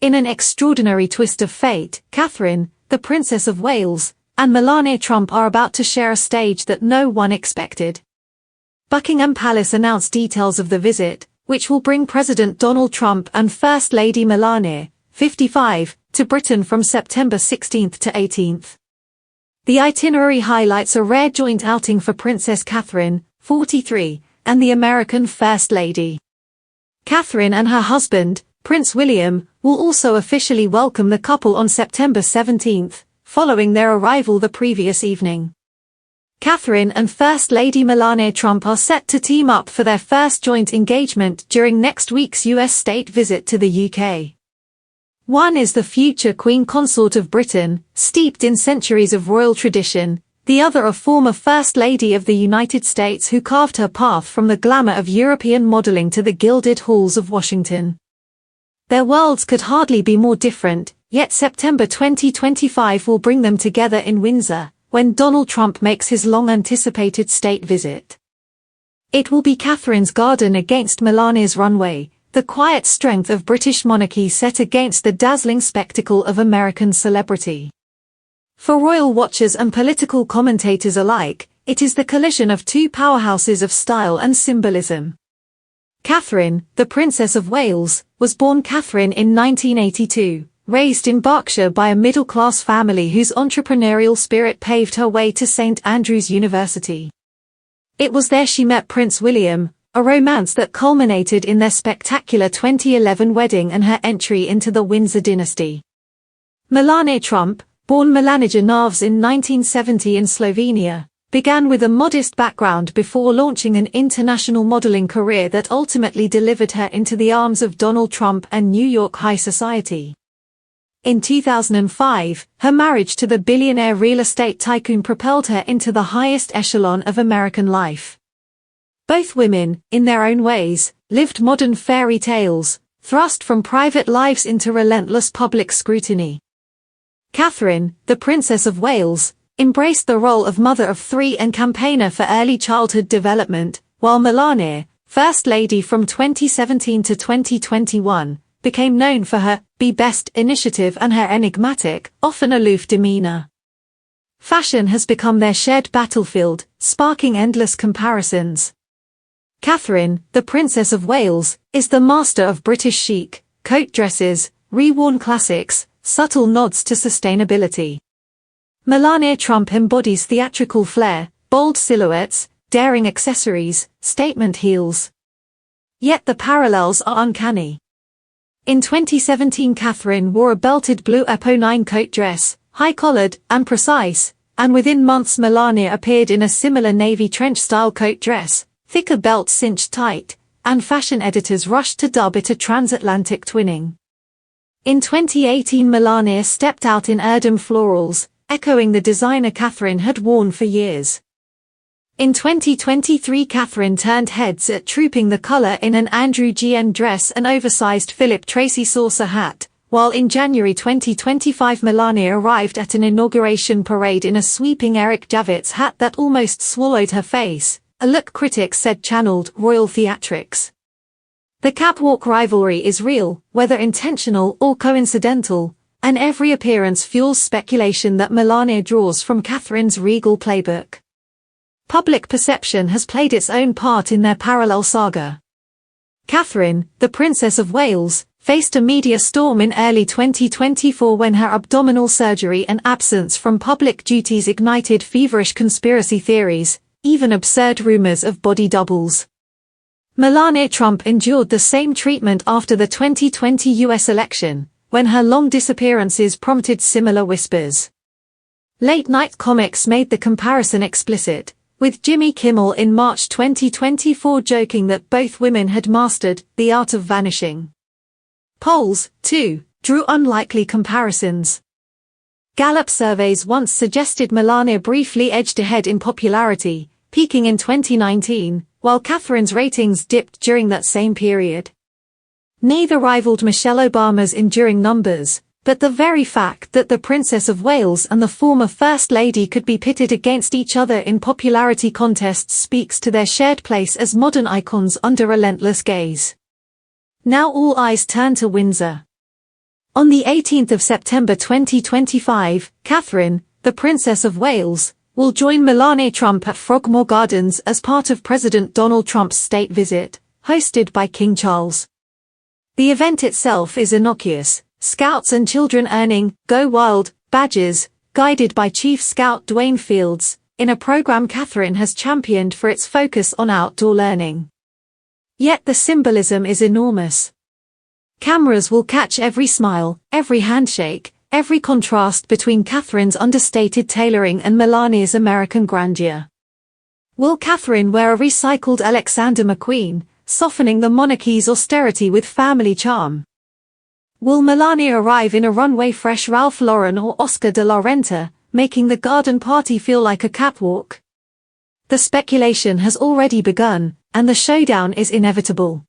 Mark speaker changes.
Speaker 1: In an extraordinary twist of fate, Catherine, the Princess of Wales, and Melania Trump are about to share a stage that no one expected. Buckingham Palace announced details of the visit, which will bring President Donald Trump and First Lady Melania, 55, to Britain from September 16 to 18. The itinerary highlights a rare joint outing for Princess Catherine, 43, and the American First Lady. Catherine and her husband, Prince William, will also officially welcome the couple on September 17, following their arrival the previous evening. Catherine and First Lady Melania Trump are set to team up for their first joint engagement during next week's US state visit to the UK. One is the future Queen Consort of Britain, steeped in centuries of royal tradition, the other a former First Lady of the United States who carved her path from the glamour of European modeling to the gilded halls of Washington. Their worlds could hardly be more different, yet September 2025 will bring them together in Windsor, when Donald Trump makes his long-anticipated state visit. It will be Catherine's garden against Melania's runway, the quiet strength of British monarchy set against the dazzling spectacle of American celebrity. For royal watchers and political commentators alike, it is the collision of two powerhouses of style and symbolism. Catherine, the Princess of Wales, was born Catherine in 1982, raised in Berkshire by a middle-class family whose entrepreneurial spirit paved her way to St Andrews University. It was there she met Prince William, a romance that culminated in their spectacular 2011 wedding and her entry into the Windsor dynasty. Melania Trump, born Melania Narves in 1970 in Slovenia, began with a modest background before launching an international modeling career that ultimately delivered her into the arms of Donald Trump and New York high society. In 2005, her marriage to the billionaire real estate tycoon propelled her into the highest echelon of American life. Both women, in their own ways, lived modern fairy tales, thrust from private lives into relentless public scrutiny. Catherine, the Princess of Wales, embraced the role of mother of three and campaigner for early childhood development, while Melania, First Lady from 2017 to 2021, became known for her Be Best initiative and her enigmatic, often aloof demeanor. Fashion has become their shared battlefield, sparking endless comparisons. Catherine, the Princess of Wales, is the master of British chic, coat dresses, reworn classics, subtle nods to sustainability. Melania Trump embodies theatrical flair, bold silhouettes, daring accessories, statement heels. Yet the parallels are uncanny. In 2017 Catherine wore a belted blue Epo9 coat dress, high-collared and precise, and within months Melania appeared in a similar navy trench-style coat dress, thicker belt cinched tight, and fashion editors rushed to dub it a transatlantic twinning. In 2018 Melania stepped out in Erdem florals, echoing the designer Catherine had worn for years. In 2023 Catherine turned heads at trooping the color in an Andrew GN dress and oversized Philip Tracy saucer hat, while in January 2025 Melania arrived at an inauguration parade in a sweeping Eric Javits hat that almost swallowed her face, a look critics said channeled royal theatrics. The catwalk rivalry is real, whether intentional or coincidental, and every appearance fuels speculation that Melania draws from Catherine's regal playbook. Public perception has played its own part in their parallel saga. Catherine, the Princess of Wales, faced a media storm in early 2024 when her abdominal surgery and absence from public duties ignited feverish conspiracy theories, even absurd rumors of body doubles. Melania Trump endured the same treatment after the 2020 US election, when her long disappearances prompted similar whispers. Late-night comics made the comparison explicit, with Jimmy Kimmel in March 2024 joking that both women had mastered the art of vanishing. Polls, too, drew unlikely comparisons. Gallup surveys once suggested Melania briefly edged ahead in popularity, peaking in 2019, while Catherine's ratings dipped during that same period. Neither rivaled Michelle Obama's enduring numbers, but the very fact that the Princess of Wales and the former First Lady could be pitted against each other in popularity contests speaks to their shared place as modern icons under relentless gaze. Now all eyes turn to Windsor. On the 18th of September 2025, Catherine, the Princess of Wales, will join Melania Trump at Frogmore Gardens as part of President Donald Trump's state visit, hosted by King Charles. The event itself is innocuous, scouts and children earning Go Wild badges, guided by Chief Scout Dwayne Fields, in a program Catherine has championed for its focus on outdoor learning. Yet the symbolism is enormous. Cameras will catch every smile, every handshake, every contrast between Catherine's understated tailoring and Melania's American grandeur. Will Catherine wear a recycled Alexander McQueen, softening the monarchy's austerity with family charm? Will Melania arrive in a runway fresh Ralph Lauren or Oscar de la Renta, making the garden party feel like a catwalk? The speculation has already begun, and the showdown is inevitable.